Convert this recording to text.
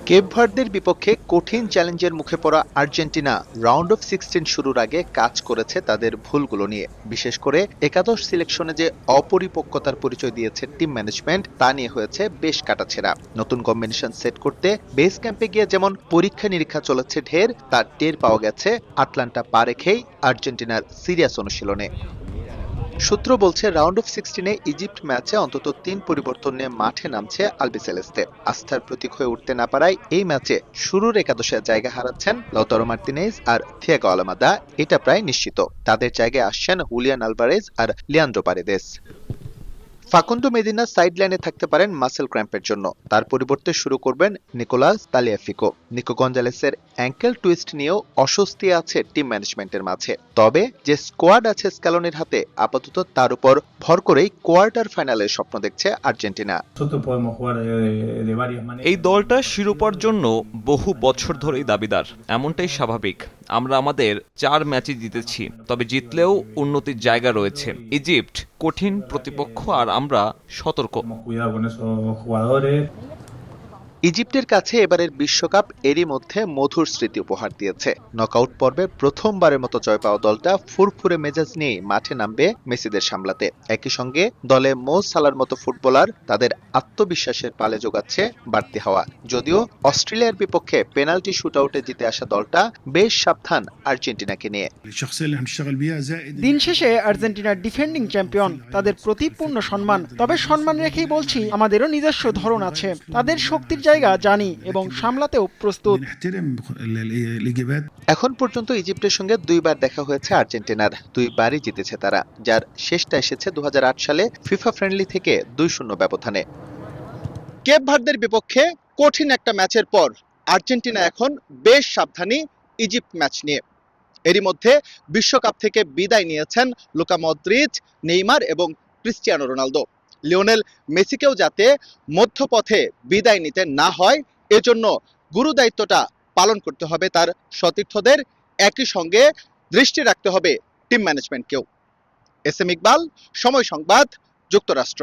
Cape ভার্দের বিপক্ষে কঠিন চ্যালেঞ্জের মুখে পড়া আর্জেন্টিনা রাউন্ড অফ 16 শুরুর আগে কাজ করেছে তাদের ভুলগুলো নিয়ে। বিশেষ করে একাদশ সিলেকশনে যে অপরিপক্কতার পরিচয় দিয়েছে টিম ম্যানেজমেন্ট, তা নিয়ে হয়েছে বেশ কাটাছেঁড়া। নতুন কম্বিনেশন সেট করতে বেস ক্যাম্পে গিয়ে যেমন পরীক্ষা নিরীক্ষা চলেছে ঢের, তার টের পাওয়া গেছে আটলান্টা পা রেখেই আর্জেন্টিনার সিরিয়াস অনুশীলনে। সূত্র বলছে রাউন্ড অফ 16-এ ইজিপ্ট ম্যাচে অন্তত 3 পরিবর্তন নিয়ে মাঠে নামছে আলবিসেলেস্তে। আস্থার প্রতীক হয়ে উঠতে না পারায় এই ম্যাচে শুরুর একাদশে জায়গা হারাচ্ছেন লাউতারো মার্তিনেজ আর থিয়াগো আলমাদা, এটা প্রায় নিশ্চিত। তাদের জায়গায় আসছেন হুলিয়ান আলভারেজ আর লিয়ান্দ্রো পারেদেস। ফাকুন্দো মেদিনা সাইড লাইনে থাকতে পারেন মাসেল ক্র্যাম্পের জন্য, তার পরিবর্তে শুরু করবেন নিকোলাস তালিয়াফিকো। নিকো গঞ্জালেসের অ্যাঙ্কেল টুইস্ট নিয়েও অস্বস্তি আছে টিম ম্যানেজমেন্টের মাঝে। তবে যে স্কোয়াড আছে স্ক্যালোনির হাতে, আপাতত তার উপর ভর করেই কোয়ার্টার ফাইনালের স্বপ্ন দেখছে আর্জেন্টিনা। এই দলটা শিরোপার জন্য বহু বছর ধরেই দাবিদার, এমনটাই স্বাভাবিক। আমরা আমাদের 4 ম্যাচই জিতেছি, তবে জিতলেও উন্নতির জায়গা রয়েছে। ইজিপ্ট কঠিন প্রতিপক্ষ আর আমরা সতর্ক। ইজিপ্টের কাছে এবারের বিশ্বকাপ এরই মধ্যে মধুর স্মৃতি উপহার দিয়েছে। নকআউট পর্বে প্রথমবারের মতো জয় পাওয়া দলটা ফুরফুরে মেজাজ নিয়ে মাঠে নামবে মেসিদের সামলাতে। একই সঙ্গে দলে মো সালার মতো ফুটবলার তাদের আত্মবিশ্বাসের পালে যোগাচ্ছে বাড়তি হাওয়া। যদিও অস্ট্রেলিয়ার বিপক্ষে পেনাল্টি শুটআউটে জিতে আসা দলটা বেশ সাবধান আর্জেন্টিনাকে নিয়ে। দিন শেষে আর্জেন্টিনার ডিফেন্ডিং চ্যাম্পিয়ন, তাদের প্রতি পূর্ণ সম্মান। তবে সম্মান রেখেই বলছি, আমাদেরও নিজস্ব ধরন আছে। তাদের শক্তির জায়গা জানি এবং সামলাতেও প্রস্তুত। এখন পর্যন্ত ইজিপ্টের সঙ্গে 2 বার দেখা হয়েছে আর্জেন্টিনার, 2 বারই জিতেছে তারা, যার শেষটা এসেছে 2008 সালে ফিফা ফ্রেন্ডলি থেকে 2-0 ব্যবধানে। কেপ ভার্দের বিপক্ষে কঠিন একটা ম্যাচের পর আর্জেন্টিনা এখন বেশ সাবধানী ইজিপ্ট ম্যাচ নিয়ে। এরই মধ্যে বিশ্বকাপ থেকে বিদায় নিয়েছেন লুকা মদ্রিচ, নেইমার এবং ক্রিস্টিয়ানো রোনালদো। লিওনেল মেসিকেও যাতে মধ্যপথে বিদায় নিতে না হয়, এজন্য গুরু দায়িত্বটা পালন করতে হবে তার সতীর্থদের। একই সঙ্গে দৃষ্টি রাখতে হবে টিম ম্যানেজমেন্টকেও। এস এম ইকবাল, সময় সংবাদ, যুক্তরাষ্ট্র।